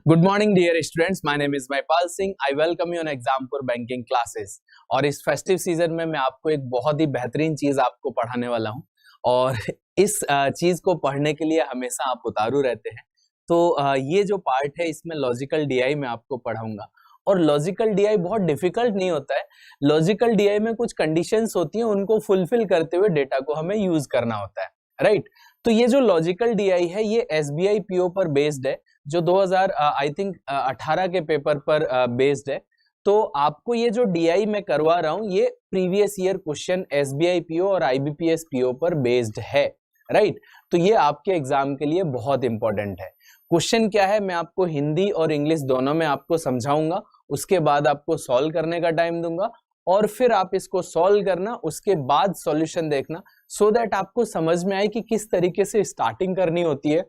Good morning dear students, my name is Mahipal Singh. I welcome you on Exampur banking classes. और इस festive season में मैं आपको एक बहुत ही बेहतरीन चीज आपको पढ़ाने वाला हूं और इस चीज को पढ़ने के लिए हमेशा आप उतारू रहते हैं। तो ये जो पार्ट है इसमें लॉजिकल डीआई मैं आपको पढ़ाऊंगा। और लॉजिकल डीआई बहुत डिफिकल्ट नहीं होता है। लॉजिकल डीआई में कुछ कंडीशंस होती हैं, उनको फुलफिल करते हुए डेटा को हमें यूज करना होता है, राइट। तो ये जो लॉजिकल डीआई है ये एसबीआई पीओ पर बेस्ड है, जो 2000 आई थिंक 18 के पेपर पर बेस्ड है। तो आपको ये जो डीआई मैं करवा रहा हूं ये previous year question SBI PO और आईबीपीएस पीओ पर बेस्ड है, राइट। तो ये आपके एग्जाम के लिए बहुत इंपॉर्टेंट है। क्वेश्चन क्या है मैं आपको हिंदी और इंग्लिश दोनों में आपको समझाऊंगा, उसके बाद आपको सॉल्व करने का टाइम दूंगा और फिर आप इसको सॉल्व करना, उसके बाद सॉल्यूशन देखना, सो दैट आपको समझ में आए कि किस तरीके से स्टार्टिंग करनी होती है।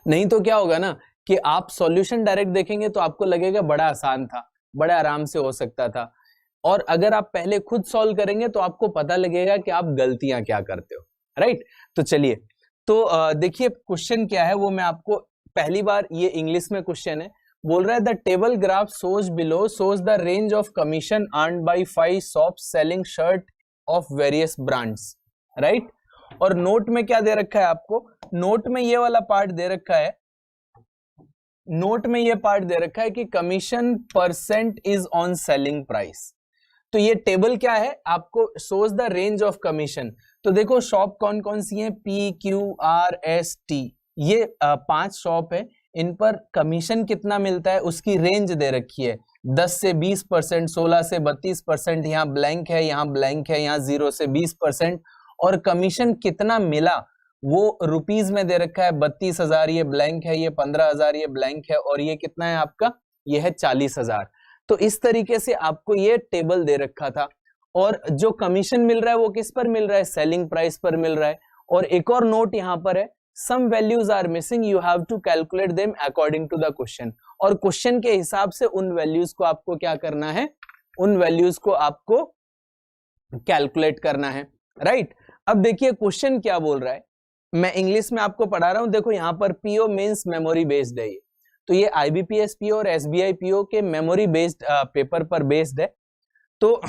नहीं तो क्या होगा ना कि आप सॉल्यूशन डायरेक्ट देखेंगे तो आपको लगेगा बड़ा आसान था, बड़े आराम से हो सकता था। और अगर आप पहले खुद सॉल्व करेंगे तो आपको पता लगेगा कि आप गलतियां क्या करते हो, राइट। तो चलिए, तो देखिए क्वेश्चन क्या है वो मैं आपको पहली बार, ये इंग्लिश में क्वेश्चन है, बोल रहा है the table graph shows below shows the range of commission earned by 5 shops selling shirt of various brands, right. और नोट में क्या दे रखा है आपको, नोट में ये वाला पार्ट दे रखा है, नोट में ये पार्ट दे रखा है कि commission percent is on selling price. तो ये टेबल क्या है आपको, shows the range of commission. तो देखो शॉप कौन कौन सी है, P Q R S T, ये 5 शॉप है। इन पर कमीशन कितना मिलता है उसकी रेंज दे रखी है, 10 से 20%, 16 से 32%, यहाँ ब्लैंक है, यहाँ ब्लैंक है, यहाँ 0 से 20%। और कमीशन कितना मिला वो रुपीज में दे रखा है, 32,000 ये ब्लैंक है, ये 15,000 ये ब्लैंक है, और ये कितना है आपका, ये है 40,000। तो इस तरीके से आपको ये टेबल दे रखा था। और जो कमीशन मिल रहा है वो किस पर मिल रहा है, सेलिंग प्राइस पर मिल रहा है। और एक और नोट यहाँ पर है, some values are missing, you have to calculate them according to the question. और क्वेश्चन के हिसाब से उन वैल्यूज को आपको क्या करना है, उन वैल्यूज को आपको कैलकुलेट करना है, राइट। अब देखिए क्वेश्चन क्या बोल रहा है, मैं इंग्लिश में आपको पढ़ा रहा हूं। देखो यहाँ पर पीओ मींस मेमोरी बेस्ड है ये, तो ये आईबीपीएस पीओ और एसबीआई पीओ के मेमोरी बेस्ड पेपर पर बेस्ड है। तो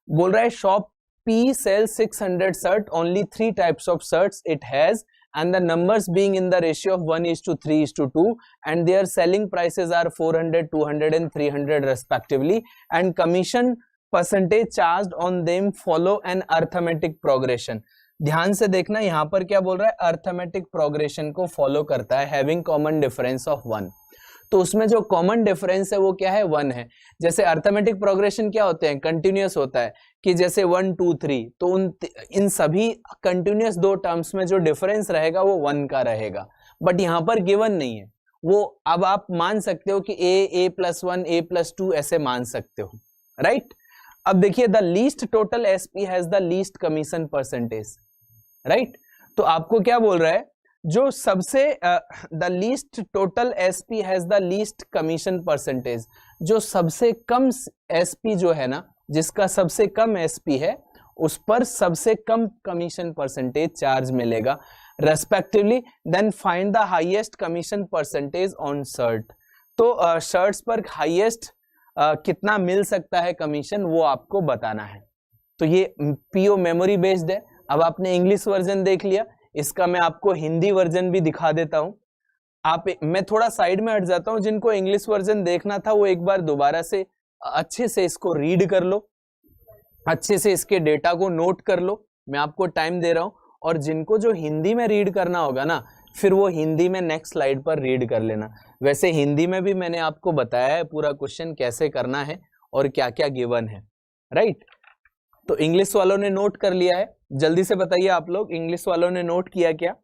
बोल रहा है shop P sell 600 shirt, only 3 types of shirts it has and the numbers being in the ratio of 1:3:2 and their selling prices are 400, 200 and 300 respectively and commission percentage charged on them follow an arithmetic progression। ध्यान से देखना यहाँ पर क्या बोल रहा है, arithmetic progression को फॉलो करता है, हैविंग कॉमन डिफरेंस ऑफ 1। तो उसमें जो कॉमन डिफरेंस है वो क्या है, 1 है। जैसे अर्थमेटिक प्रोग्रेशन क्या होते हैं, कंटिन्यूअस होता है कि जैसे 1 2 3, तो इन सभी कंटिन्यूअस 2 टर्म्स में जो डिफरेंस रहेगा वो 1 का रहेगा। बट यहाँ पर गिवन नहीं है वो, अब आप मान सकते हो कि a+1 a+2 ऐसे मान सकते हो, राइट। अब देखिए the least total SP has the least commission percentage, right. तो आपको क्या बोल रहा है, जो सबसे the least total SP has the least commission percentage, जो सबसे कम एसपी जो है ना, जिसका सबसे कम एसपी है उस पर सबसे कम कमीशन परसेंटेज चार्ज मिलेगा respectively. Then find the highest commission percentage on shirt. तो शर्ट्स पर हाईएस्ट कितना मिल सकता है कमीशन वो आपको बताना है। तो ये पीओ मेमोरी बेस्ड है। अब आपने इंग्लिश वर्जन देख लिया, इसका मैं आपको हिंदी वर्जन भी दिखा देता हूं। मैं थोड़ा साइड में हट जाता हूं, जिनको इंग्लिश वर्जन देखना था वो एक बार दोबारा से अच्छे से इसको रीड कर लो, अच्छे से इसके डेटा को नोट कर लो, मैं आपको टाइम दे रहा हूं। और जिनको जो हिंदी में रीड करना होगा ना, फिर वो हिंदी में नेक्स्ट स्लाइड पर रीड कर लेना। वैसे हिंदी में भी मैंने आपको बताया है पूरा क्वेश्चन कैसे करना है और क्या क्या गिवन है, राइट। तो इंग्लिश वालों ने नोट कर लिया है, जल्दी से बताइए आप लोग, इंग्लिश वालों ने नोट किया क्या,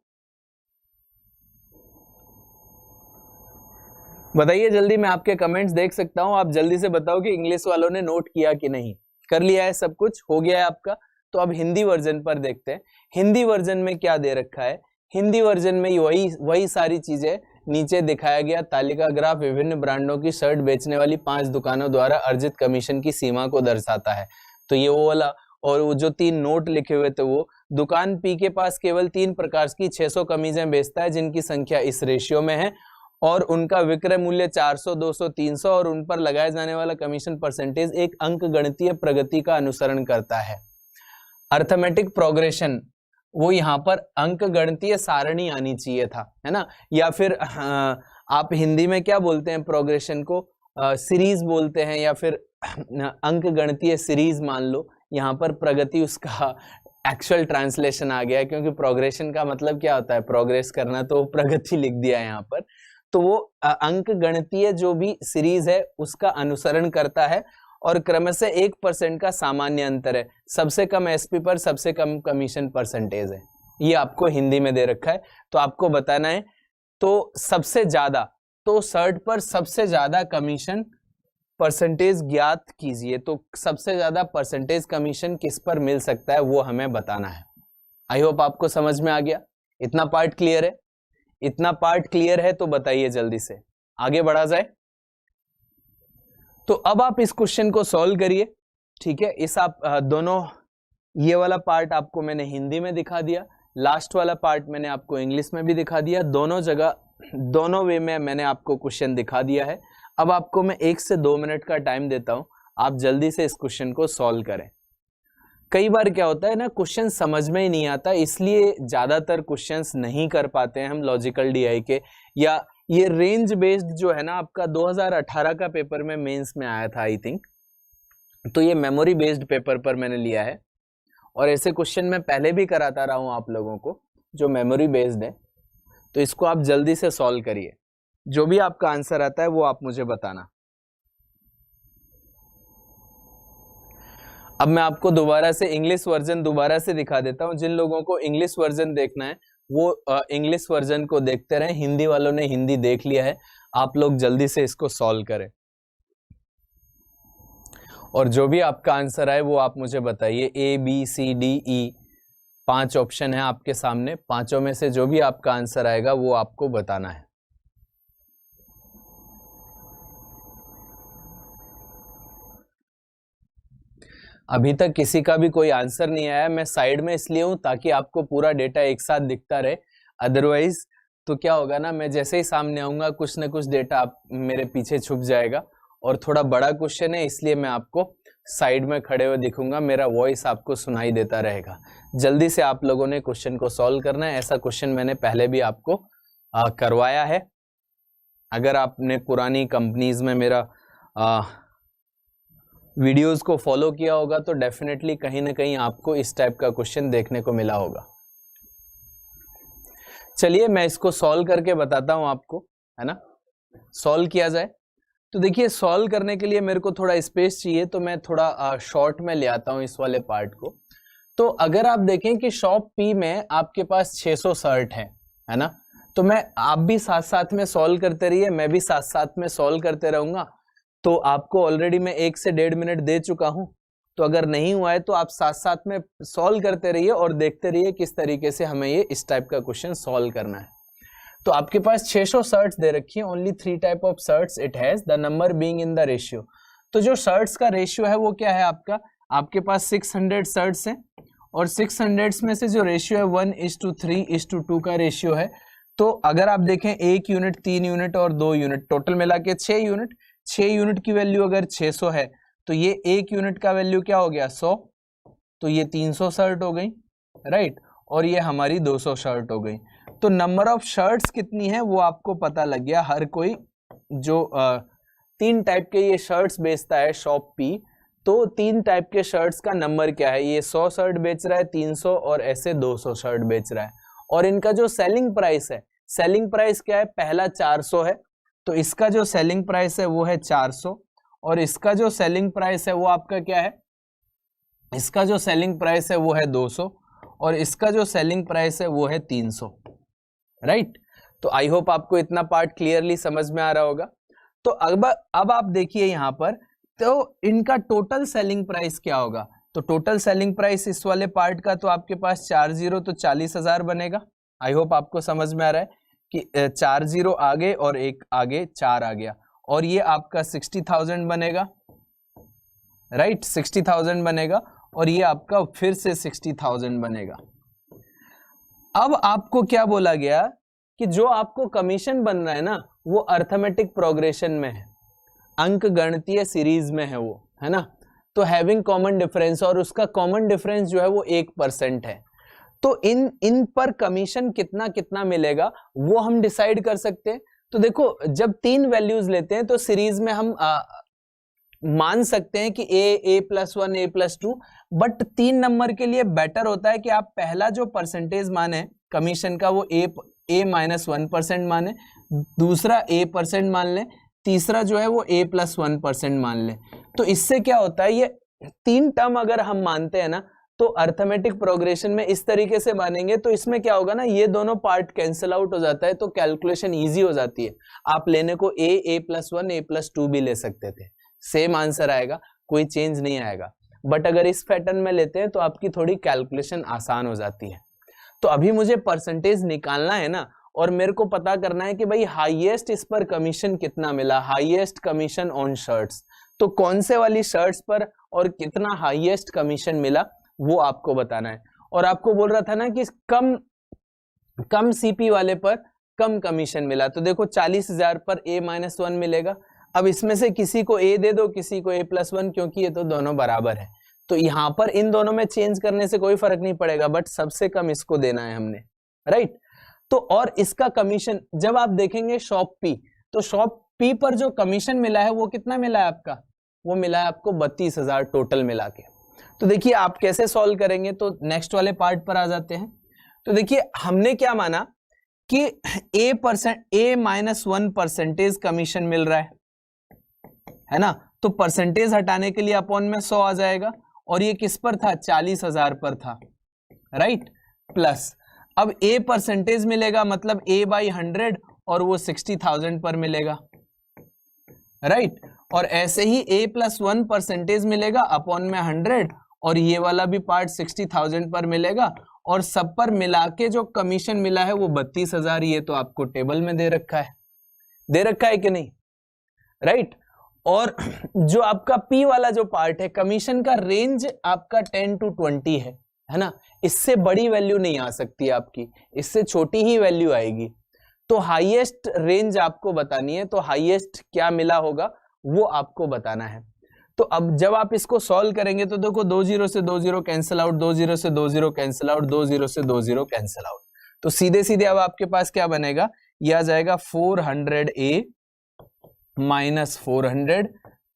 बताइए जल्दी, मैं आपके कमेंट्स देख सकता हूं। आप जल्दी से बताओ कि इंग्लिश वालों ने नोट किया कि नहीं। कर लिया है, सब कुछ हो गया है आपका। तो अब हिंदी वर्जन पर देखते हैं, हिंदी वर्जन में क्या दे रखा है। हिंदी वर्जन में वही सारी चीजें नीचे दिखाया गया तालिका ग्राफ विभिन्न ब्रांडों की शर्ट बेचने वाली 5 दुकानों द्वारा अर्जित कमीशन की सीमा को दर्शाता है। तो ये वो वाला, और वो जो 3 नोट लिखे हुए थे, वो दुकान पी के पास केवल 3 प्रकार की 600 कमीजें बेचता है जिनकी संख्या इस रेशियो में है और उनका विक्रय मूल्य 400, 200, 300 और उन पर लगाया जाने वाला कमीशन परसेंटेज एक अंक गणितीय प्रगति का अनुसरण करता है। अर्थमेटिक प्रोग्रेशन, वो यहाँ पर अंक गणितीय सारणी आनी चाहिए था, है ना, या फिर आप हिंदी में क्या बोलते हैं प्रोग्रेशन को, सीरीज बोलते हैं, या फिर अंक गणितीय सीरीज मान लो। यहाँ पर प्रगति उसका एक्चुअल ट्रांसलेशन आ गया, क्योंकि प्रोग्रेशन का मतलब क्या होता है, प्रोग्रेस करना, तो प्रगति लिख दिया है यहाँ पर। तो वो अंक गणितीय जो भी सीरीज है उसका अनुसरण करता है और क्रमशः 1% का सामान्य अंतर है, सबसे कम एसपी पर सबसे कम कमीशन परसेंटेज है। ये आपको हिंदी में दे रखा है, तो आपको बताना है। तो सबसे ज्यादा, तो शर्ट पर सबसे ज्यादा कमीशन परसेंटेज ज्ञात कीजिए। तो सबसे ज्यादा परसेंटेज कमीशन किस पर मिल सकता है वो हमें बताना है। आई होप आपको समझ में आ गया। इतना पार्ट क्लियर है? इतना पार्ट क्लियर है तो बताइए जल्दी से, आगे बढ़ा जाए। तो अब आप इस क्वेश्चन को सॉल्व करिए, ठीक है। इस आप दोनों, ये वाला पार्ट आपको मैंने हिंदी में दिखा दिया, लास्ट वाला पार्ट मैंने आपको इंग्लिश में भी दिखा दिया, दोनों जगह दोनों वे में मैंने आपको क्वेश्चन दिखा दिया है। अब आपको मैं 1 से 2 मिनट का टाइम देता हूं, आप जल्दी से इस क्वेश्चन को सॉल्व करें। कई बार क्या होता है ना, क्वेश्चन समझ में ही नहीं आता, इसलिए ज्यादातर क्वेश्चंस नहीं कर पाते हैं हम लॉजिकल डीआई के, या ये रेंज बेस्ड जो है ना आपका 2018 का पेपर में मेंस में आया था आई थिंक, तो ये मेमोरी बेस्ड पेपर पर मैंने लिया है और ऐसे क्वेश्चन मैं पहले भी कराता रहा हूं आप लोगों को जो मेमोरी बेस्ड है। तो इसको आप जल्दी से सॉल्व करिए, जो भी आपका आंसर आता है वो आप मुझे बताना। अब मैं आपको दोबारा से इंग्लिश वर्जन दोबारा से दिखा देता हूं। जिन लोगों को इंग्लिश वर्जन देखना है वो इंग्लिश वर्जन को देखते रहें, हिंदी वालों ने हिंदी देख लिया है, आप लोग जल्दी से इसको सॉल्व करें और जो भी आपका आंसर आए वो आप मुझे बताइए। A B C D E 5 option है आपके सामने, पांचों में से जो भी आपका आंसर आएगा वो आपको बताना है। अभी तक किसी का भी कोई आंसर नहीं आया। मैं साइड में इसलिए हूं ताकि आपको पूरा डेटा एक साथ दिखता रहे, अदरवाइज तो क्या होगा ना, मैं जैसे ही सामने आऊंगा कुछ ना कुछ डेटा आप मेरे पीछे छुप जाएगा। और थोड़ा बड़ा क्वेश्चन है इसलिए मैं आपको साइड में खड़े हुए दिखूंगा, मेरा वॉइस आपको सुनाई देता रहेगा। जल्दी से आप लोगों ने क्वेश्चन को सॉल्व करना है। ऐसा क्वेश्चन मैंने पहले भी आपको करवाया है। अगर आपने पुरानी कंपनीज में मेरा वीडियोस को फॉलो किया होगा तो डेफिनेटली कहीं ना कहीं आपको इस टाइप का क्वेश्चन देखने को मिला होगा। चलिए मैं इसको सॉल्व करके बताता हूं आपको, है ना। सॉल्व किया जाए तो देखिए, सॉल्व करने के लिए मेरे को थोड़ा स्पेस चाहिए, तो मैं थोड़ा शॉर्ट में ले आता हूं इस वाले पार्ट को। तो अगर आप देखें कि शॉप पी में आपके पास 600 शर्ट है ना, तो मैं, आप भी साथ साथ में सॉल्व करते रहिए, मैं भी साथ साथ में सॉल्व करते रहूंगा। तो आपको ऑलरेडी मैं 1 से 1.5 मिनट दे चुका हूं, तो अगर नहीं हुआ है तो आप साथ साथ में सॉल्व करते रहिए और देखते रहिए किस तरीके से हमें ये इस टाइप का क्वेश्चन सॉल्व करना है। तो आपके पास 600 शर्ट्स दे रखी है, only 3 type of shirts it has, the number being in the ratio. तो जो शर्ट्स का रेशियो है वो क्या है आपका, आपके पास 600 शर्ट्स हैं और 600 में से जो रेशियो है 1:3:2 का रेशियो है। तो अगर आप देखें 1 यूनिट, 3 यूनिट और 2 यूनिट, टोटल मिला के 6 यूनिट, 6 यूनिट की वैल्यू अगर 600 है तो ये 1 यूनिट का वैल्यू क्या हो गया 100, तो ये 300 शर्ट हो गई, राइट, और ये हमारी 200 शर्ट हो गई। तो नंबर ऑफ शर्ट्स कितनी है वो आपको पता लग गया। हर कोई जो 3 टाइप के ये शर्ट्स बेचता है शॉप पी, तो 3 टाइप के शर्ट्स का नंबर क्या है, ये 100 शर्ट बेच रहा है, 300 और ऐसे 200 शर्ट बेच रहा है। और इनका जो सेलिंग प्राइस है, सेलिंग प्राइस क्या है, पहला 400 है, तो इसका जो सेलिंग प्राइस है वो है 400 और इसका जो सेलिंग प्राइस है वो आपका क्या है, इसका जो सेलिंग प्राइस है वो है 200 और इसका जो सेलिंग प्राइस है वो है 300, राइट। तो आई होप आपको इतना पार्ट क्लियरली समझ में आ रहा होगा। तो अब आप देखिए यहाँ पर, तो इनका टोटल सेलिंग प्राइस क्या होगा, तो टोटल सेलिंग प्राइस इस वाले पार्ट का तो आपके पास 4 0 तो 40,000 बनेगा। आई होप आपको समझ में आ रहा है कि 4 0 आगे और एक आगे 4 आ गया, और ये आपका 60,000 बनेगा, राइट, 60,000 बनेगा और ये आपका फिर से 60,000 बनेगा। अब आपको क्या बोला गया कि जो आपको कमीशन बन रहा है ना वो अर्थमेटिक प्रोग्रेशन में है, अंक गणितीय सीरीज में है वो, है ना। तो हैविंग कॉमन डिफरेंस, और उसका कॉमन डिफरेंस जो है वो 1% है। तो इन पर कमीशन कितना कितना मिलेगा वो हम डिसाइड कर सकते हैं। तो देखो जब 3 वैल्यूज लेते हैं तो सीरीज में हम मान सकते हैं कि a+1 a+2, बट 3 नंबर के लिए बेटर होता है कि आप पहला जो परसेंटेज माने कमीशन का वो a-1% माने, दूसरा a% मान लें, तीसरा जो है वो a+1% मान लें। तो इससे क्या होता है, ये 3 टर्म अगर हम मानते हैं ना तो अर्थमेटिक प्रोग्रेशन में इस तरीके से मानेंगे तो इसमें क्या होगा ना, ये दोनों पार्ट कैंसिल आउट हो जाता है, तो कैलकुलेशन इजी हो जाती है। आप लेने को a+1 a+2 भी ले सकते थे, सेम आंसर आएगा, कोई चेंज नहीं आएगा। बट अगर इस पैटर्न में लेते हैं तो आपकी थोड़ी कैलकुलेशन आसान हो जाती है। तो अभी मुझे परसेंटेज निकालना है ना, और मेरे को पता करना है कि भाई हाईएस्ट इस पर कमीशन कितना मिला, हाईएस्ट कमीशन ऑन शर्ट्स। तो कौन से वाली शर्ट्स पर और कितना हाईएस्ट कमीशन मिला वो आपको बताना है। और आपको बोल रहा था ना कि कम सीपी वाले पर कम कमीशन मिला, तो देखो 40,000 पर a-1 मिलेगा। अब इसमें से किसी को a दे दो, किसी को a+1, क्योंकि ये तो दोनों बराबर है। तो यहाँ पर इन दोनों में चेंज करने से कोई फर्क नहीं पड़ेगा, बट सबसे कम इसको देना है हमने, राइट। तो और इसका कमीशन जब आप देखेंगे शॉप पी, तो शॉप पी पर जो कमीशन मिला है वो कितना मिला है आपका, वो मिला है आपको 32,000 टोटल मिला के। तो देखिए आप कैसे सॉल्व करेंगे, तो नेक्स्ट वाले पार्ट पर आ जाते हैं। तो देखिए हमने क्या माना कि a-1% कमीशन मिल रहा है ना, तो परसेंटेज हटाने के लिए अपॉन में 100 आ जाएगा, और ये किस पर था, 40,000 पर था, राइट। प्लस अब a% मिलेगा, मतलब a/100, और वो 60,000 पर मिलेगा, राइट। और ऐसे ही a+1% मिलेगा अपॉन में 100, और ये वाला भी पार्ट 60,000 पर मिलेगा, और सब पर मिला के जो कमीशन मिला है वो 32,000। ये तो आपको टेबल में दे रखा है कि नहीं, राइट। और जो आपका P वाला जो पार्ट है, कमीशन का रेंज आपका 10 to 20 है ना, इससे बड़ी वैल्यू नहीं आ सकती आपकी, इससे छोटी ही वैल्यू आएगी। तो हाईएस्ट रेंज आपको बतानी है, तो हाईएस्ट क्या मिला होगा वो आपको बताना है। तो अब जब आप इसको सॉल्व करेंगे तो देखो 2 0 से 2 0 कैंसिल आउट, 2 0 से 2 0 कैंसिल आउट, 2 0 से 2 0 कैंसिल आउट। तो सीधे सीधे अब आपके पास क्या बनेगा, ये आ जाएगा 400a माइनस 400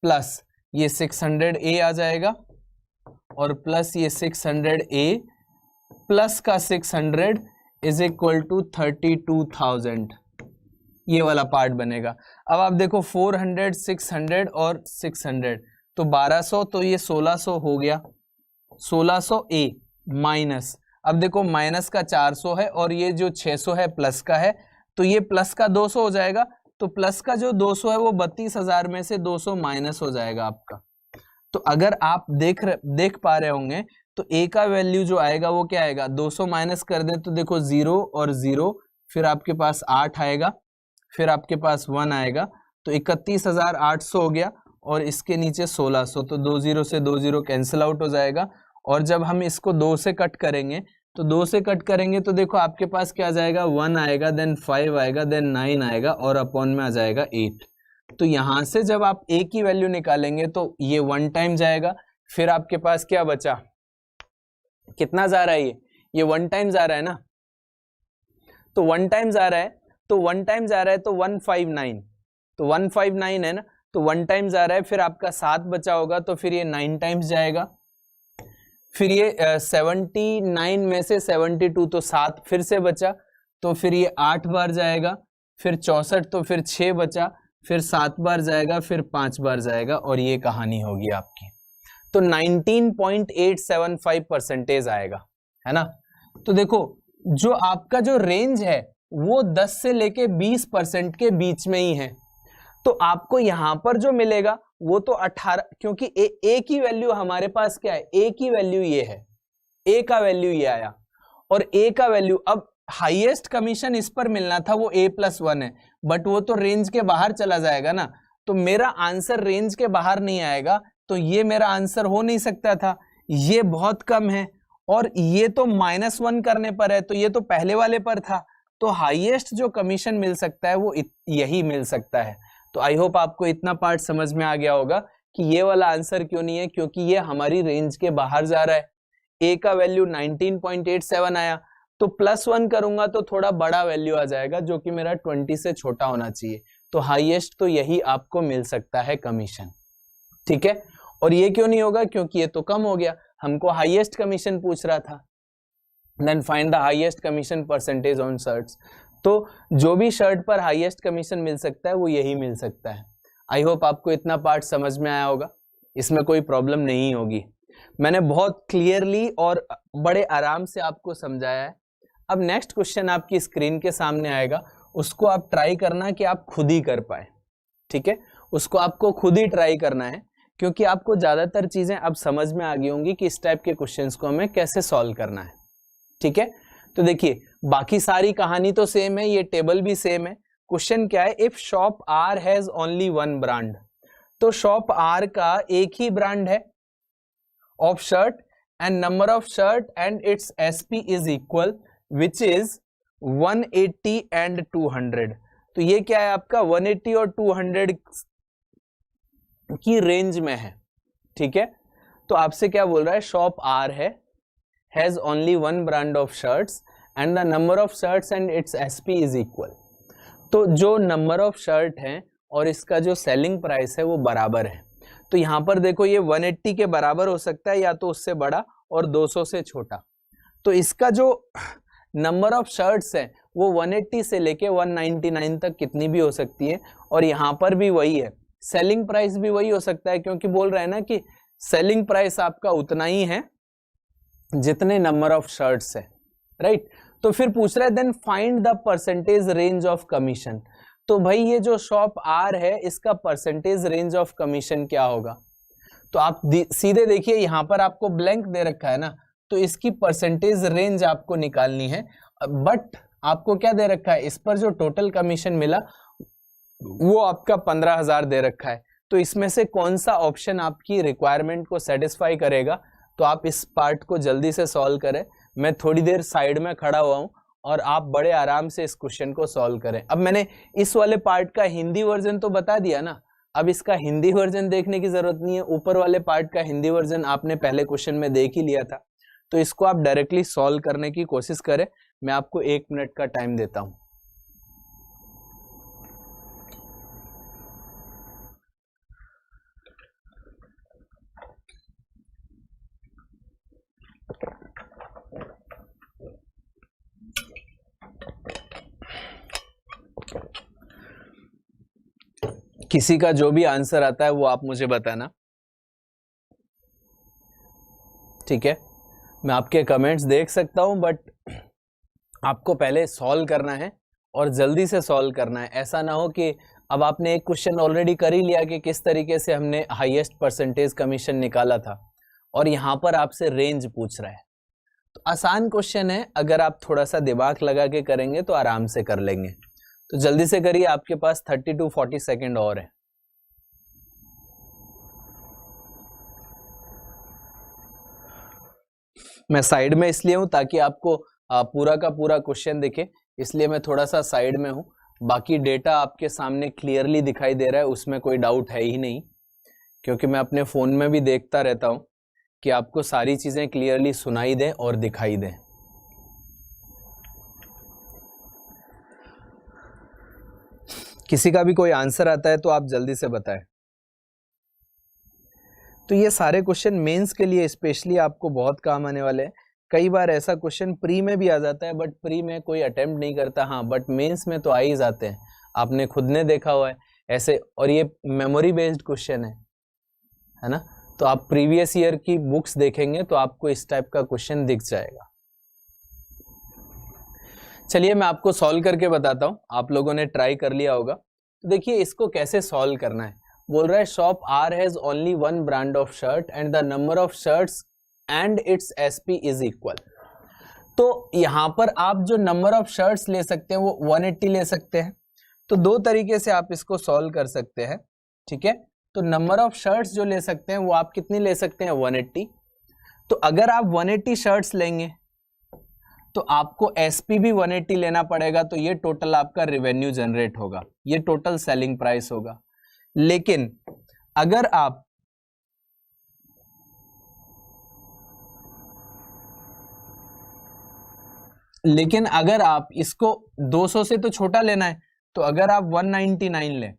प्लस ये 600a आ जाएगा, और प्लस ये 600a प्लस का 600 इज इक्वल टू 32,000, ये वाला पार्ट बनेगा। अब आप देखो 400 600 और 600 तो 1200, तो ये 1600 हो गया, 1600a माइनस, अब देखो माइनस का 400 है और ये जो 600 है प्लस का है, तो ये प्लस का 200 हो जाएगा। तो प्लस का जो 200 है वो 32,000 में से 200 माइनस हो जाएगा आपका। तो अगर आप देख पा रहे होंगे तो a का वैल्यू जो आएगा वो क्या आएगा, 200 माइनस कर दें तो देखो 0 और 0, फिर आपके पास 8 आएगा, फिर आपके पास 1 आएगा, तो 31,800 हो गया, और इसके नीचे 1600, तो 2 0 से 2 0 कैंसिल आउट हो जाएगा। और जब हम इसको 2 से कट करेंगे तो 2 से कट करेंगे तो देखो आपके पास क्या आ जाएगा, 1 आएगा, देन 5 आएगा, देन 9 आएगा, और अपॉन में आ जाएगा 8। तो यहां से जब आप a की वैल्यू निकालेंगे तो ये 1 टाइम जाएगा, फिर आपके पास क्या बचा, कितना जा रहा है ये 1 टाइम जा रहा है ना, तो 1 टाइम जा रहा है, तो 1 टाइम जा रहा है तो 159, तो 159 है ना, तो 1 टाइम जा रहा है, फिर आपका 7 बचा होगा, तो फिर ये 9 टाइम्स जाएगा, फिर ये 79 में से 72, तो 7 फिर से बचा, तो फिर ये 8 बार जाएगा, फिर 64, तो फिर 6 बचा, फिर 7 बार जाएगा, फिर 5 बार जाएगा, और ये कहानी होगी आपकी। तो 19.875% आएगा, है ना। तो देखो जो आपका जो रेंज है वो 10 से लेके 20% के बीच में ही है, तो आपको यहां पर जो मिलेगा वो तो 18, क्योंकि a की वैल्यू हमारे पास क्या है, a की वैल्यू ये है, a का वैल्यू ये आया, और a का वैल्यू, अब हाईएस्ट कमीशन इस पर मिलना था वो a+1 है, बट वो तो रेंज के बाहर चला जाएगा ना, तो मेरा आंसर रेंज के बाहर नहीं आएगा, तो ये मेरा आंसर हो नहीं सकता था, ये बहुत कम है, और ये तो -1 करने पर है, तो ये तो पहले वाले पर था, तो हाईएस्ट जो कमीशन मिल सकता है वो यही मिल सकता है। तो आई होप आपको इतना पार्ट समझ में आ गया होगा कि ये वाला आंसर क्यों नहीं है, क्योंकि ये हमारी रेंज के बाहर जा रहा है। ए का वैल्यू 19.87 आया, तो +1 करूंगा तो थोड़ा बड़ा वैल्यू आ जाएगा जो कि मेरा 20 से छोटा होना चाहिए। तो हाईएस्ट तो यही आपको मिल सकता है कमीशन, ठीक है। और ये क्यों नहीं होगा, क्योंकि ये तो कम हो गया, हमको हाईएस्ट कमीशन पूछ रहा था। Then find the highest commission percentage on shirts. तो जो भी शर्ट पर हाईएस्ट कमीशन मिल सकता है वो यही मिल सकता है। आई होप आपको इतना पार्ट समझ में आया होगा, इसमें कोई प्रॉब्लम नहीं होगी। मैंने बहुत क्लियरली और बड़े आराम से आपको समझाया है। अब नेक्स्ट क्वेश्चन आपकी स्क्रीन के सामने आएगा, उसको आप ट्राई करना कि आप खुद ही कर पाए, ठीक है। उसको आपको खुद ही ट्राई करना है, क्योंकि आपको ज्यादातर चीजें अब समझ में आ गई होंगी कि इस टाइप के क्वेश्चंस को हमें कैसे सॉल्व करना है, ठीक है। तो देखिए बाकी सारी कहानी तो सेम है, ये टेबल भी सेम है। क्वेश्चन क्या है, if shop R has only one brand, तो शॉप आर का एक ही ब्रांड है of shirt and number of shirt and its SP is equal which is 180 and 200। तो ये क्या है आपका 180 और 200 की रेंज में है, ठीक है। तो आपसे क्या बोल रहा है, शॉप आर है, has only one brand of shirts and the number of shirts and its SP is equal. तो जो नंबर ऑफ शर्ट है और इसका जो सेलिंग प्राइस है वो बराबर है। तो यहां पर देखो ये 180 के बराबर हो सकता है या तो उससे बड़ा और 200 से छोटा। तो इसका जो नंबर ऑफ शर्ट्स है वो 180 से लेके 199 तक कितनी भी हो सकती है, और यहाँ पर भी वही है, सेलिंग प्राइस भी वही हो सकता है, क्योंकि बोल रहे हैं ना कि सेलिंग प्राइस आपका उतना ही है जितने नंबर ऑफ शर्ट्स है, राइट। तो फिर पूछ रहा है then find the percentage range of commission. तो भाई ये जो शॉप आर है इसका परसेंटेज रेंज ऑफ कमीशन क्या होगा। तो आप सीधे देखिए यहाँ पर आपको ब्लैंक दे रखा है ना, तो इसकी परसेंटेज रेंज आपको निकालनी है। बट आपको क्या दे रखा है, इस पर जो टोटल कमीशन मिला वो आपका 15,000 दे रखा है। तो इसमें से कौन सा ऑप्शन आपकी रिक्वायरमेंट को सेटिस्फाई करेगा। तो आप इस पार्ट को जल्दी से सॉल्व करें। मैं थोड़ी देर साइड में खड़ा हुआ हूं और आप बड़े आराम से इस क्वेश्चन को सॉल्व करें। अब मैंने इस वाले पार्ट का हिंदी वर्जन तो बता दिया ना, अब इसका हिंदी वर्जन देखने की जरूरत नहीं है। ऊपर वाले पार्ट का हिंदी वर्जन आपने पहले क्वेश्चन में देख ही लिया था। तो इसको आप डायरेक्टली सॉल्व करने की कोशिश करें। मैं आपको 1 मिनट का टाइम देता हूं। किसी का जो भी आंसर आता है वो आप मुझे बताना, ठीक है। मैं आपके कमेंट्स देख सकता हूं, बट आपको पहले सॉल्व करना है और जल्दी से सॉल्व करना है। ऐसा ना हो कि अब आपने एक क्वेश्चन ऑलरेडी कर ही लिया कि किस तरीके से हमने हाईएस्ट परसेंटेज कमीशन निकाला था, और यहां पर आपसे रेंज पूछ रहा है। तो आसान क्वेश्चन है, अगर आप थोड़ा सा दिमाग लगा के करेंगे तो आराम से कर लेंगे। तो जल्दी से करिए, आपके पास 30 to 40 सेकेंड और है। मैं साइड में इसलिए हूं ताकि आपको पूरा का पूरा क्वेश्चन दिखे, इसलिए मैं थोड़ा सा साइड में हूं। बाकी डेटा आपके सामने क्लियरली दिखाई दे रहा है, उसमें कोई डाउट है ही नहीं, क्योंकि मैं अपने फोन में भी देखता रहता हूं कि आपको सारी चीजें क्लियरली सुनाई दें और दिखाई दें। किसी का भी कोई आंसर आता है तो आप जल्दी से बताएं। तो ये सारे क्वेश्चन मेंस के लिए स्पेशली आपको बहुत काम आने वाले हैं। कई बार ऐसा क्वेश्चन प्री में भी आ जाता है, बट प्री में कोई अटेम्प्ट नहीं करता, हाँ बट मेंस में तो आ ही जाते हैं। आपने खुद ने देखा हुआ है ऐसे, और ये मेमोरी बेस्ड क्वेश्चन है ना। तो आप प्रीवियस ईयर की बुक्स देखेंगे तो आपको इस टाइप का क्वेश्चन दिख जाएगा। चलिए मैं आपको सॉल्व करके बताता हूं, आप लोगों ने ट्राई कर लिया होगा। तो देखिए इसको कैसे सॉल्व करना है। बोल रहा है shop R has only one brand of shirt and the number of shirts and its SP is equal. तो यहां पर आप जो नंबर ऑफ शर्ट्स ले सकते हैं वो 180 ले सकते हैं। तो दो तरीके से आप इसको सॉल्व कर सकते हैं, ठीक है। तो नंबर ऑफ शर्ट्स जो ले सकते हैं वो आप कितनी ले सकते हैं, 180। तो अगर आप 180 शर्ट्स लेंगे तो आपको एसपी भी 180 लेना पड़ेगा, तो ये टोटल आपका रेवेन्यू जनरेट होगा, ये टोटल सेलिंग प्राइस होगा। लेकिन अगर आप इसको 200 से तो छोटा लेना है, तो अगर आप 199 लें,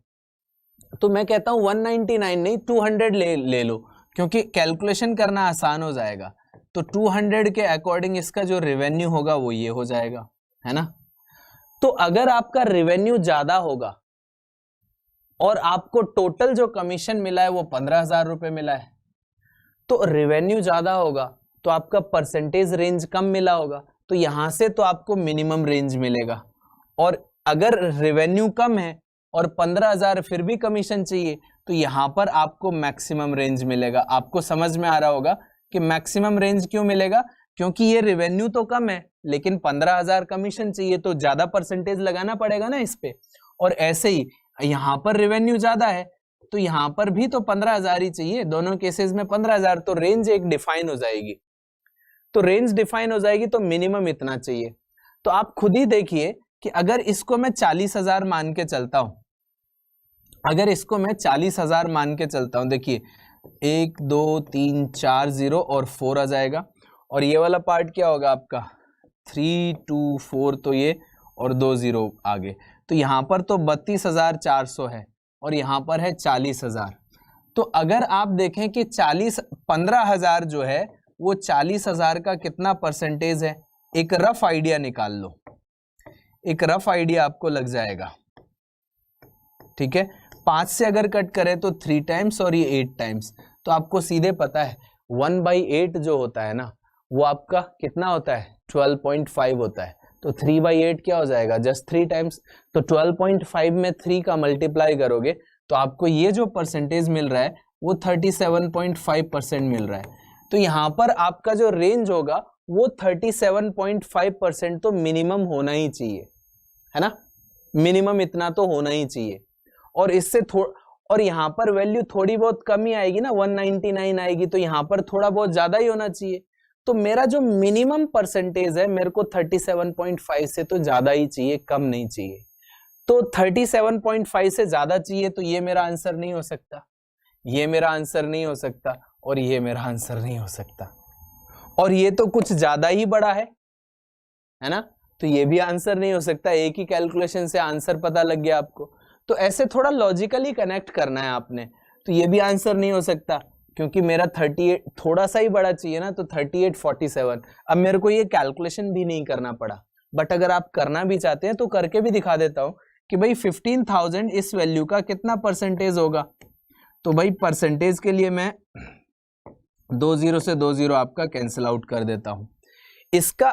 तो मैं कहता हूं 199 नहीं 200 ले लो, क्योंकि कैलकुलेशन करना आसान हो जाएगा। तो 200 के अकॉर्डिंग इसका जो रेवेन्यू होगा वो ये हो जाएगा, है ना। तो अगर आपका रेवेन्यू ज्यादा होगा और आपको टोटल जो कमीशन मिला है वो 15,000 रुपए मिला है, तो रेवेन्यू ज्यादा होगा तो आपका परसेंटेज रेंज कम मिला होगा, तो यहां से तो आपको मिनिमम रेंज मिलेगा। और अगर रेवेन्यू कम है और 15,000 फिर भी कमीशन चाहिए, तो यहां पर आपको मैक्सिमम रेंज मिलेगा। आपको समझ में आ रहा होगा कि मैक्सिमम रेंज क्यों मिलेगा, क्योंकि ये रेवेन्यू तो कम है लेकिन 15,000 कमीशन चाहिए, तो ज्यादा परसेंटेज लगाना पड़ेगा ना इस पे। और ऐसे ही यहां पर रेवेन्यू ज्यादा है तो यहां पर भी तो 15,000 ही चाहिए, दोनों केसेस में 15,000, तो रेंज एक डिफाइन हो जाएगी। तो रेंज डिफाइन हो जाएगी तो मिनिमम इतना चाहिए। तो आप खुद ही देखिए कि अगर इसको मैं 40,000 मान के चलता हूं, अगर इसको मैं 40,000 मान के चलता हूं, देखिए 1 2 3 4 0 और 4 आ जाएगा, और ये वाला पार्ट क्या होगा आपका 3 2 4, तो ये और 2 0 आगे, तो यहां पर तो 32,400 है और यहां पर है 40,000। तो अगर आप देखें कि 15,000 जो है वो 40,000 का कितना परसेंटेज है, एक रफ आइडिया निकाल लो, एक रफ आइडिया आपको लग जाएगा। ठीक है, 5 से अगर कट करें तो 3 टाइम्स और ये 8 टाइम्स, तो आपको सीधे पता है 1/8 जो होता है ना वो आपका कितना होता है 12.5 होता है। तो 3/8 क्या हो जाएगा, जस्ट 3 टाइम्स। तो 12.5 में 3 का मल्टीप्लाई करोगे तो आपको ये जो परसेंटेज मिल रहा है वो 37.5% मिल रहा है। तो यहां पर आपका जो रेंज होगा वो 37.5% तो मिनिमम होना ही चाहिए, है ना, मिनिमम इतना तो होना ही चाहिए। और इससे और यहां पर वैल्यू थोड़ी बहुत कम ही आएगी ना, 199 आएगी, तो यहां पर थोड़ा बहुत ज्यादा ही होना चाहिए। तो मेरा जो मिनिमम परसेंटेज है मेरे को 37.5 से तो ज्यादा ही चाहिए, कम नहीं चाहिए। तो 37.5 से ज्यादा चाहिए, तो ये मेरा आंसर नहीं हो सकता, ये मेरा आंसर नहीं हो सकता, और ये मेरा आंसर नहीं हो सकता। और ये तो कुछ ज्यादा ही बड़ा है ना, तो ये भी आंसर नहीं हो सकता। एक ही कैलकुलेशन से आंसर पता लग गया आपको। तो ऐसे थोड़ा लॉजिकली कनेक्ट करना है आपने। तो ये भी आंसर नहीं हो सकता क्योंकि मेरा 38 थोड़ा सा ही बड़ा चाहिए ना, तो 3847। अब मेरे को ये कैलकुलेशन भी नहीं करना पड़ा, बट अगर आप करना भी चाहते हैं तो करके भी दिखा देता हूं कि भाई 15,000 इस वैल्यू का कितना परसेंटेज होगा। तो भाई परसेंटेज के लिए मैं 2 0 से 2 0 आपका कैंसिल आउट कर देता हूं। इसका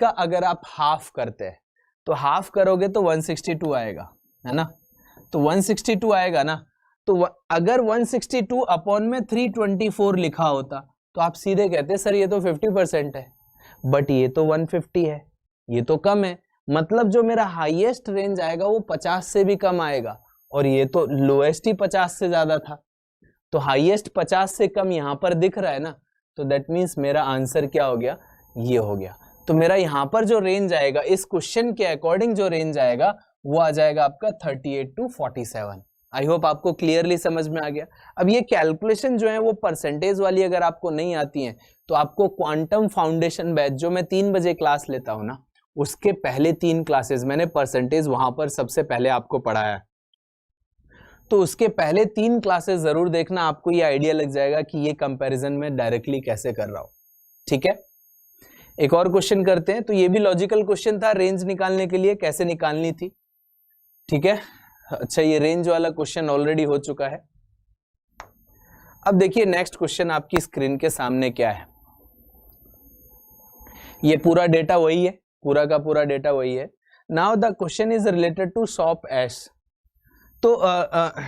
अगर आप हाफ करते हैं तो हाफ करोगे तो 162 आएगा, है ना। तो 162 आएगा ना, तो अगर 162 अपॉन में 324 लिखा होता तो आप सीधे कहते सर ये तो 50% है, बट ये तो 150 है, ये तो कम है। मतलब जो मेरा हाईएस्ट रेंज आएगा वो 50 से भी कम आएगा, और ये तो लोएस्ट ही 50 से ज्यादा था। तो हाईएस्ट 50 से कम यहां पर दिख रहा है ना, तो दैट मीन्स मेरा आंसर क्या हो गया, ये हो गया। तो मेरा यहां पर जो रेंज आएगा इस क्वेश्चन के अकॉर्डिंग जो रेंज आएगा वो आ जाएगा आपका 38 to 47। आई होप आपको क्लियरली समझ में आ गया। अब ये कैलकुलेशन जो है वो परसेंटेज वाली अगर आपको नहीं आती है तो आपको क्वांटम फाउंडेशन बैच जो मैं 3 बजे क्लास लेता हूं ना, उसके पहले 3 क्लासेस मैंने परसेंटेज वहां पर सबसे पहले आपको पढ़ाया, तो उसके पहले 3 क्लासेस जरूर देखना, आपको ये आइडिया लग जाएगा कि ये कंपैरिजन में डायरेक्टली कैसे कर रहा हूं। ठीक है, एक और क्वेश्चन करते हैं। तो ये भी लॉजिकल क्वेश्चन था, रेंज निकालने के लिए कैसे निकालनी थी। ठीक है, अच्छा ये रेंज वाला क्वेश्चन ऑलरेडी हो चुका है। अब देखिए नेक्स्ट क्वेश्चन आपकी स्क्रीन के सामने क्या है। ये पूरा डेटा वही है, पूरा का पूरा डेटा वही है। Now the question is related to shop S. तो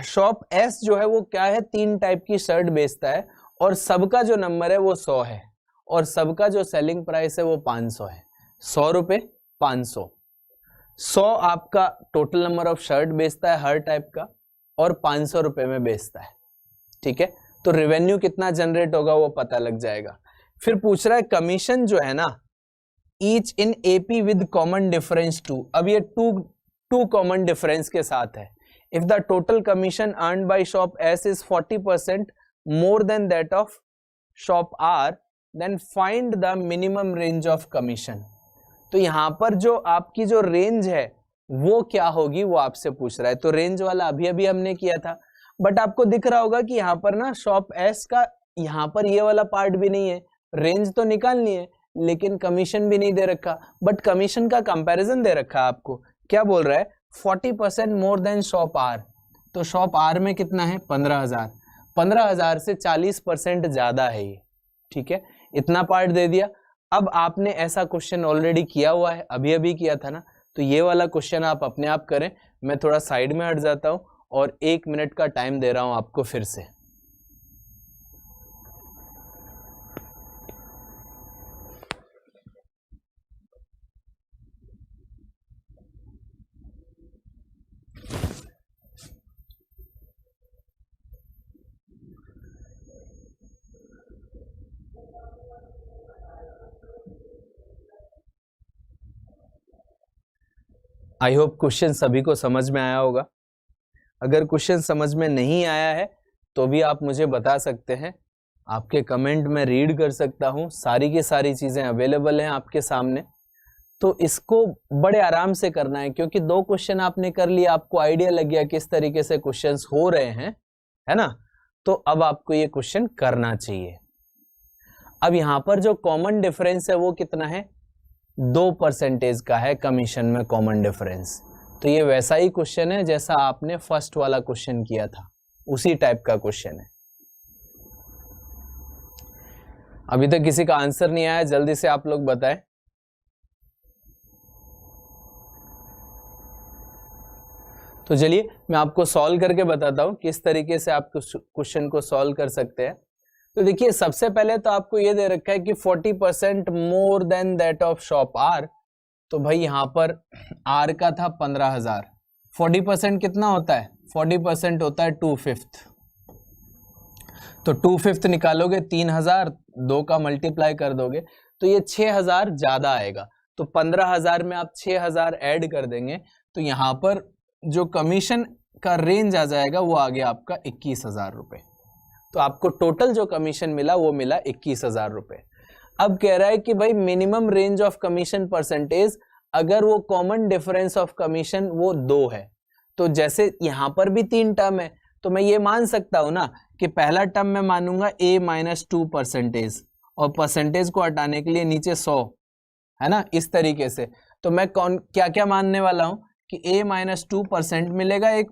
शॉप एस जो है वो क्या है, 3 टाइप की शर्ट बेचता है और सबका जो नंबर है वो 100 है और सबका जो सेलिंग प्राइस है वो 500 है। 100 रुपए 500, 100 आपका टोटल नंबर ऑफ शर्ट बेचता है हर टाइप का और 500 रुपए में बेचता है। ठीक है, तो रेवेन्यू कितना जनरेट होगा वो पता लग जाएगा। फिर पूछ रहा है कमीशन जो है ना, each in AP with common difference 2। अब ये टू कॉमन डिफरेंस के साथ है। If the total commission earn by shop S is 40% more than that of shop R, then find the minimum range of commission. तो यहां पर जो आपकी जो रेंज है वो क्या होगी वो आपसे पूछ रहा है। तो रेंज वाला अभी अभी हमने किया था, बट आपको दिख रहा होगा कि यहाँ पर ना शॉप एस का यहाँ पर ये वाला पार्ट भी नहीं है। रेंज तो निकालनी है लेकिन कमीशन भी नहीं दे रखा, बट कमीशन का कंपैरिजन दे रखा है आपको। क्या बोल रहा है? 40% मोर देन शॉप आर। तो शॉप आर में कितना है? 15,000। 15,000 से 40% ज्यादा है ये, ठीक है। इतना पार्ट दे दिया। अब आपने ऐसा क्वेश्चन ऑलरेडी किया हुआ है, अभी अभी किया था ना, तो ये वाला क्वेश्चन आप अपने आप करें। मैं थोड़ा साइड में हट जाता हूं और 1 मिनट का टाइम दे रहा हूं आपको फिर से। आई होप क्वेश्चन सभी को समझ में आया होगा। अगर क्वेश्चन समझ में नहीं आया है तो भी आप मुझे बता सकते हैं, आपके कमेंट में रीड कर सकता हूं। सारी की सारी चीजें अवेलेबल हैं आपके सामने। तो इसको बड़े आराम से करना है क्योंकि 2 क्वेश्चन आपने कर लिया, आपको आइडिया लग गया किस तरीके से क्वेश्चंस हो रहे हैं, है ना। तो अब आपको ये क्वेश्चन करना चाहिए। अब यहां पर जो कॉमन डिफरेंस है वो कितना है? 2% का है कमीशन में कॉमन डिफरेंस। तो ये वैसा ही क्वेश्चन है जैसा आपने फर्स्ट वाला क्वेश्चन किया था, उसी टाइप का क्वेश्चन है। अभी तक किसी का आंसर नहीं आया, जल्दी से आप लोग बताएं। तो चलिए मैं आपको सॉल्व करके बताता हूं किस तरीके से आप क्वेश्चन को सॉल्व कर सकते हैं। तो देखिए सबसे पहले तो आपको ये दे रखा है कि 40% more than that of shop R. तो भाई यहां पर आर का था 15,000। 40% कितना होता है? 40% होता है 2/5। तो 2/5 निकालोगे 3,000, 2 का मल्टीप्लाई कर दोगे तो ये 6,000 ज्यादा आएगा। तो 15,000 में आप 6,000 ऐड कर देंगे तो यहां पर जो कमीशन का रेंज आ जाएगा वो आ गया आपका 21,000 रुपए। तो आपको टोटल जो कमीशन मिला वो मिला 21,000 रुपए। अब कह रहा है कि भाई minimum range of commission percentage, अगर वो कॉमन डिफरेंस ऑफ कमीशन वो 2 है। तो जैसे यहां पर भी 3 टर्म है तो मैं ये मान सकता हूं ना कि पहला टर्म मैं मानूंगा A-2% और परसेंटेज को हटाने के लिए नीचे 100, है ना, इस तरीके से। तो मैं क्या क्या मानने वाला हूं कि A-2% मिलेगा एक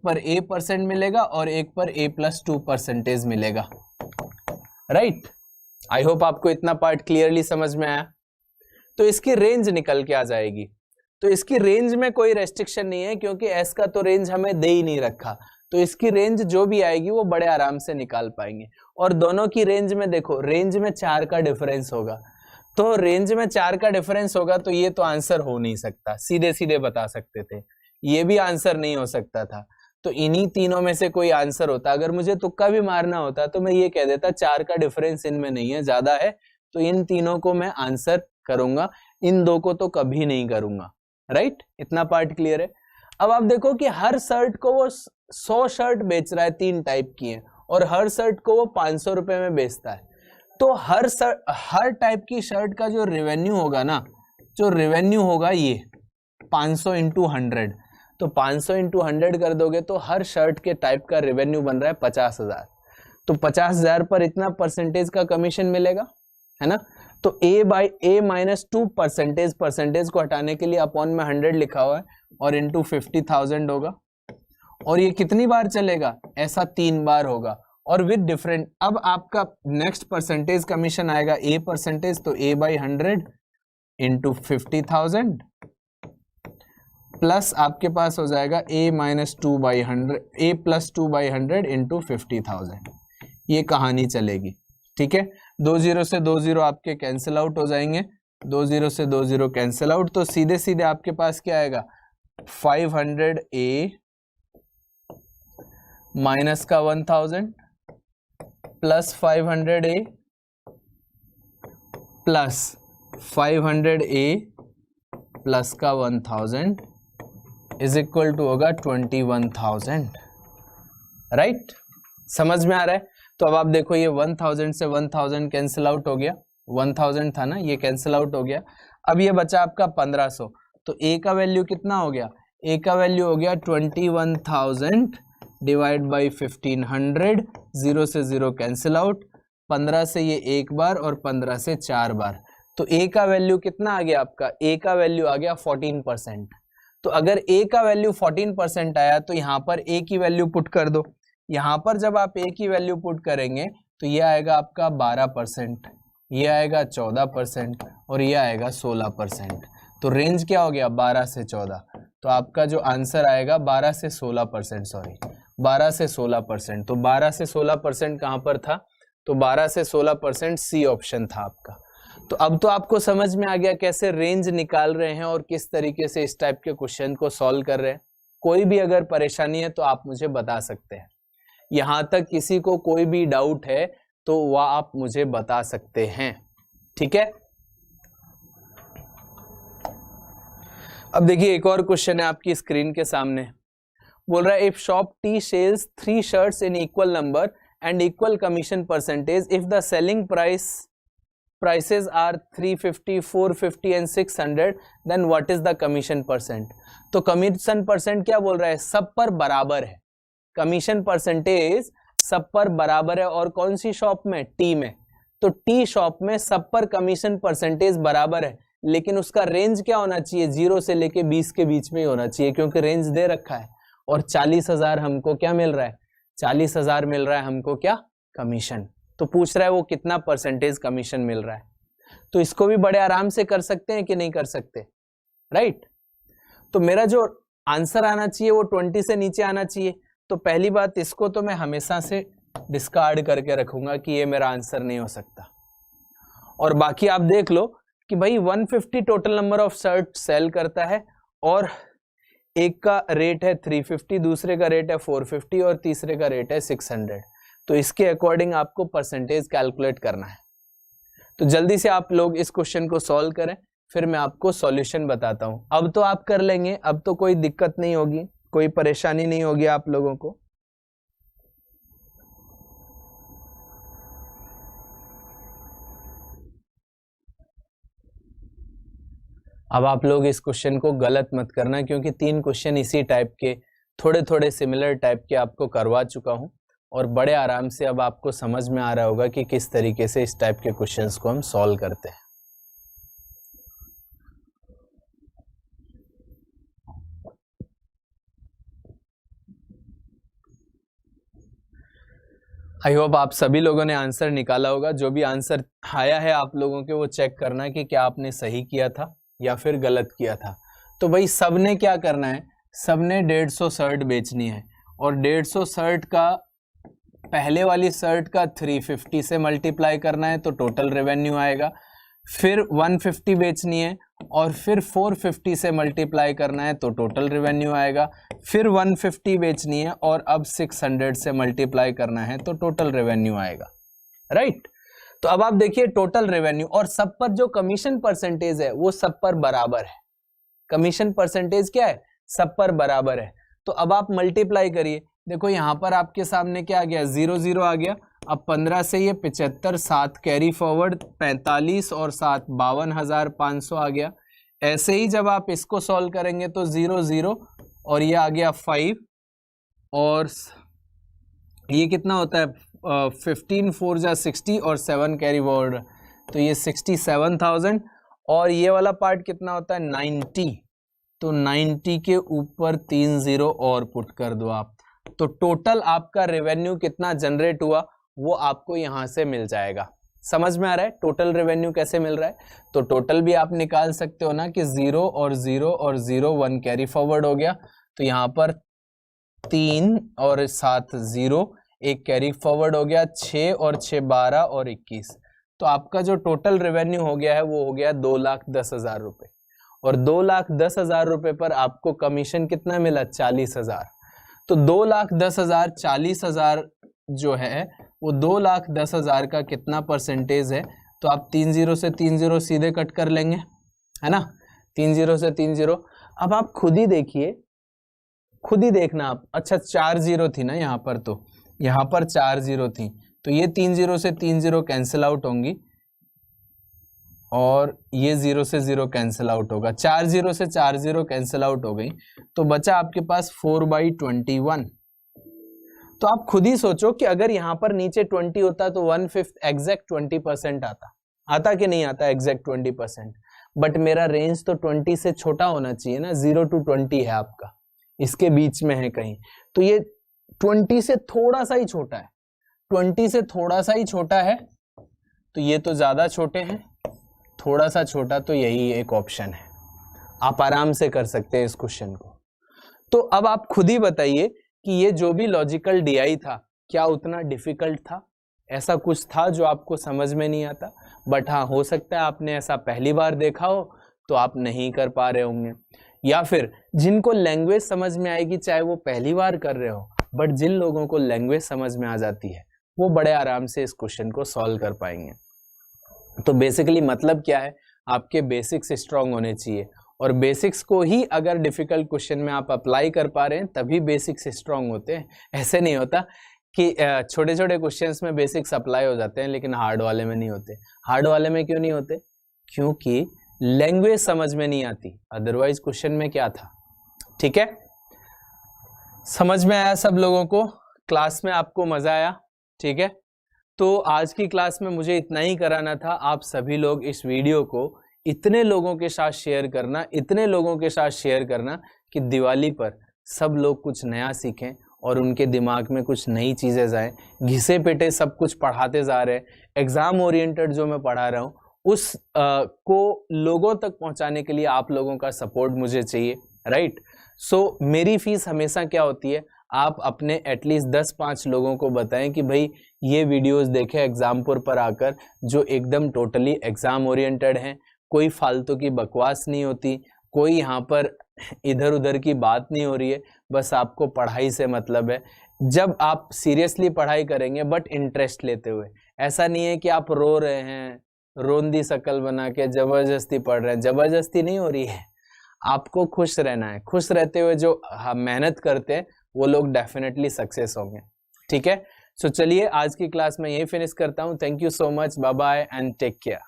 पर A% मिलेगा और एक पर A+2% मिलेगा, राइट। आई होप आपको इतना पार्ट क्लियरली समझ में आया। तो इसकी रेंज निकल के आ जाएगी। तो इसकी रेंज में कोई रेस्ट्रिक्शन नहीं है क्योंकि एस का तो रेंज हमें दे ही नहीं रखा। तो इसकी रेंज जो भी आएगी वो बड़े आराम से निकाल पाएंगे। और दोनों की रेंज में देखो, रेंज में 4 का डिफरेंस होगा। तो रेंज में 4 का डिफरेंस होगा तो ये तो आंसर हो नहीं सकता, सीधे सीधे बता सकते थे। ये भी आंसर नहीं हो सकता था। तो इन्हीं तीनों में से कोई आंसर होता। अगर मुझे तुक्का भी मारना होता तो मैं ये कह देता 4 का डिफरेंस इनमें नहीं है, ज्यादा है, तो इन तीनों को मैं आंसर करूंगा, इन 2 को तो कभी नहीं करूंगा, राइट। इतना पार्ट क्लियर है। अब आप देखो कि हर शर्ट को वो 100 शर्ट बेच रहा है, 3 टाइप की है, और हर शर्ट को वो 500 रुपए में बेचता है। तो हर टाइप की शर्ट का जो रेवेन्यू होगा ना, जो रेवेन्यू होगा ये 500 इंटू 100। तो 500 इंटू 100 कर दोगे तो हर शर्ट के टाइप का रेवेन्यू बन रहा है 50,000। तो 50,000 पर इतना परसेंटेज का कमीशन मिलेगा, है ना। तो A/A-2% परसेंटेज को हटाने के लिए अपॉन में 100 लिखा हुआ है और इंटू 50,000 होगा। और ये कितनी बार चलेगा? ऐसा 3 बार होगा और विद डिफरेंट। अब आपका नेक्स्ट परसेंटेज कमीशन आएगा A%, तो A/100 इंटू 50,000 प्लस आपके पास हो जाएगा A+2/100 इंटू 50,000। ये कहानी चलेगी, ठीक है। 2 0 से 2 0 आपके कैंसिल आउट हो जाएंगे, 2 0 से 2 0 कैंसिल आउट। तो सीधे सीधे आपके पास क्या आएगा? 500A माइनस का 1000 plus 500A plus 500A plus का 1000 इज इक्वल टू होगा 21,000, राइट? समझ में आ रहा है? तो अब आप देखो ये 1000 से 1000 कैंसिल आउट हो गया, 1000 था ना, ये कैंसिल आउट हो गया। अब ये बचा आपका 1500, तो ए का वैल्यू कितना हो गया? ए का वैल्यू हो गया 21,000 डिवाइड बाई 1500, 0 से 0 कैंसिल आउट, 15 से ये एक बार और 15 से 4 बार, तो ए का वैल्यू कितना आ गया आपका? ए का वैल्यू आ गया 14%। तो अगर ए का वैल्यू 14% आया तो यहाँ पर ए की वैल्यू पुट कर दो। यहाँ पर जब आप ए की वैल्यू पुट करेंगे तो ये आएगा आपका 12%, ये आएगा 14% और ये आएगा 16%। तो रेंज क्या हो गया? 12 से 14। तो आपका जो आंसर आएगा 12 से 16%, सॉरी 12 से 16%। तो 12 से 16% कहाँ पर था? तो 12 से 16% सी ऑप्शन था आपका। तो अब तो आपको समझ में आ गया कैसे रेंज निकाल रहे हैं और किस तरीके से इस टाइप के क्वेश्चन को सॉल्व कर रहे हैं। कोई भी अगर परेशानी है तो आप मुझे बता सकते हैं। यहाँ तक किसी को कोई भी डाउट है तो वह आप मुझे बता सकते हैं, ठीक है? अब देखिए एक और क्वेश्चन है आपकी स्क्रीन के सामने। बोल रहा है if shop T cells 3 shirts in equal number and equal commission percentage, if the selling prices are 350, 450 and 600, then what is the commission percent? तो कमीशन परसेंट क्या बोल रहा है? सब पर बराबर है, कमीशन परसेंटेज सब पर बराबर है। और कौन सी शॉप में? टी में। तो टी शॉप में सब पर कमीशन परसेंटेज बराबर है, लेकिन उसका रेंज क्या होना चाहिए? 0 से लेके 20 के बीच में ही होना चाहिए, क्योंकि रेंज दे रखा है। और 40,000 हमको क्या मिल रहा है? 40,000 मिल रहा है हमको क्या? कमीशन। तो पूछ रहा है वो कितना परसेंटेज कमीशन मिल रहा है। तो इसको भी बड़े आराम से कर सकते हैं कि नहीं कर सकते, राइट? तो मेरा जो आंसर आना चाहिए वो 20 से नीचे आना चाहिए। तो पहली बात, इसको तो मैं हमेशा से डिस्कार्ड करके रखूंगा कि ये मेरा आंसर नहीं हो सकता। और बाकी आप देख लो कि भाई 150 total number of shirt sell करता है और एक का रेट है 350, दूसरे का रेट है 450 और तीसरे का रेट है 600। तो इसके अकॉर्डिंग आपको परसेंटेज कैलकुलेट करना है। तो जल्दी से आप लोग इस क्वेश्चन को सॉल्व करें, फिर मैं आपको सॉल्यूशन बताता हूं। अब तो आप कर लेंगे, अब तो कोई दिक्कत नहीं होगी, कोई परेशानी नहीं होगी आप लोगों को। अब आप लोग इस क्वेश्चन को गलत मत करना, क्योंकि 3 क्वेश्चन इसी टाइप के थोड़े थोड़े सिमिलर टाइप के आपको करवा चुका हूं और बड़े आराम से अब आपको समझ में आ रहा होगा कि किस तरीके से इस टाइप के क्वेश्चंस को हम सॉल्व करते हैं। आई होप आप सभी लोगों ने आंसर निकाला होगा। जो भी आंसर आया है आप लोगों के, वो चेक करना कि क्या आपने सही किया था या फिर गलत किया था। तो भाई सबने क्या करना है? सबने 150 शर्ट बेचनी है और 150 शर्ट का पहले वाली शर्ट का 350 से मल्टीप्लाई करना है तो टोटल रेवेन्यू आएगा। फिर 150 बेचनी है और फिर 450 से मल्टीप्लाई करना है तो टोटल रेवेन्यू आएगा। फिर 150 बेचनी है और अब 600 से मल्टीप्लाई करना है तो टोटल रेवेन्यू आएगा, राइट? तो अब आप देखिए टोटल रेवेन्यू और सब पर जो कमीशन परसेंटेज है वो सब पर बराबर है। कमीशन परसेंटेज क्या है? सब पर बराबर है। तो अब आप मल्टीप्लाई करिए। देखो यहाँ पर आपके सामने क्या आ गया? 0 0 आ गया। अब 15 से ये 75, 7 कैरी फॉरवर्ड 45 और 7 52,500 आ गया। ऐसे ही जब आप इसको सॉल्व करेंगे तो 0 0 और ये आ गया 5 और ये कितना होता है? 15 4 जा 60 और 7 कैरी फॉरवर्ड, तो ये 67,000। और ये वाला पार्ट कितना होता है? 90। तो 90 के ऊपर 3 0 और पुट कर दो आप, तो टोटल आपका रेवेन्यू कितना जनरेट हुआ वो आपको यहां से मिल जाएगा। समझ में आ रहा है टोटल रेवेन्यू कैसे मिल रहा है? तो टोटल भी आप निकाल सकते हो ना कि 0 और 0 और 0 1 कैरी फॉरवर्ड हो गया। तो यहाँ पर 3 और 7 0 एक कैरी फॉरवर्ड हो गया, 6 और 6 12 और 21। तो आपका जो टोटल रेवेन्यू हो गया है वो हो गया 2,10,000 रुपए। और 2,10,000 रुपए पर आपको कमीशन कितना मिला? 40,000। तो 2,10,000 40,000 जो है वो 2,10,000 का कितना परसेंटेज है? तो आप 3 0 से 3 0 सीधे कट कर लेंगे, है ना, 3 0 से 3 0। अब आप खुद ही देखिए, खुद ही देखना आप। अच्छा 4 0 थी ना यहाँ पर, तो यहाँ पर 4 0 थी, तो ये 3 0 से 3 0 कैंसिल आउट होंगी और ये 0 से 0 कैंसिल आउट होगा। 4 0 से 4 0 कैंसिल आउट हो गई, तो बचा आपके पास 4/21। तो आप खुद ही सोचो कि अगर यहाँ पर नीचे 20 होता तो 1/5 एग्जैक्ट 20% आता कि नहीं आता एग्जैक्ट 20%। बट मेरा रेंज तो 20 से छोटा होना चाहिए ना, 0 to 20 है आपका, इसके बीच में है कहीं, तो ये 20 से थोड़ा सा ही छोटा है, 20 से थोड़ा सा ही छोटा है, तो ये तो ज्यादा छोटे हैं, थोड़ा सा छोटा, तो यही एक ऑप्शन है। आप आराम से कर सकते हैं इस क्वेश्चन को। तो अब आप खुद ही बताइए कि ये जो भी लॉजिकल डीआई था क्या उतना डिफिकल्ट था? ऐसा कुछ था जो आपको समझ में नहीं आता? बट हाँ, हो सकता है आपने ऐसा पहली बार देखा हो तो आप नहीं कर पा रहे होंगे, या फिर जिनको लैंग्वेज समझ में आएगी चाहे वो पहली बार कर रहे हो, बट जिन लोगों को लैंग्वेज समझ में आ जाती है वो बड़े आराम से इस क्वेश्चन को सॉल्व कर पाएंगे। तो बेसिकली मतलब क्या है, आपके बेसिक्स स्ट्रांग होने चाहिए, और बेसिक्स को ही अगर डिफिकल्ट क्वेश्चन में आप अप्लाई कर पा रहे हैं तभी बेसिक्स स्ट्रांग होते हैं। ऐसे नहीं होता कि छोटे छोटे क्वेश्चंस में बेसिक्स अप्लाई हो जाते हैं लेकिन हार्ड वाले में नहीं होते। हार्ड वाले में क्यों नहीं होते? क्योंकि लैंग्वेज समझ में नहीं आती, अदरवाइज क्वेश्चन में क्या था। ठीक है, समझ में आया सब लोगों को? क्लास में आपको मजा आया? ठीक है, तो आज की क्लास में मुझे इतना ही कराना था। आप सभी लोग इस वीडियो को इतने लोगों के साथ शेयर करना, इतने लोगों के साथ शेयर करना कि दिवाली पर सब लोग कुछ नया सीखें और उनके दिमाग में कुछ नई चीज़ें जाएं। घिसे पिटे सब कुछ पढ़ाते जा रहे हैं, एग्जाम ओरिएंटेड जो मैं पढ़ा रहा हूँ उस को लोगों तक पहुँचाने के लिए आप लोगों का सपोर्ट मुझे चाहिए, राइट। सो मेरी फीस हमेशा क्या होती है, आप अपने एटलीस्ट 10-5 लोगों को बताएं कि भाई ये वीडियोस देखें एग्जामपुर पर आकर, जो एकदम टोटली एग्जाम ओरिएंटेड हैं, कोई फालतू की बकवास नहीं होती, कोई यहाँ पर इधर उधर की बात नहीं हो रही है, बस आपको पढ़ाई से मतलब है। जब आप सीरियसली पढ़ाई करेंगे बट इंटरेस्ट लेते हुए, ऐसा नहीं है कि आप रो रहे हैं, रोंदी शकल बना के जबरदस्ती पढ़ रहे हैं, जबरदस्ती नहीं हो रही है, आपको खुश रहना है। खुश रहते हुए जो मेहनत करते हैं वो लोग डेफिनेटली सक्सेस होंगे। ठीक है, सो चलिए आज की क्लास में यही फिनिश करता हूँ। Thank you so much, bye bye and take care.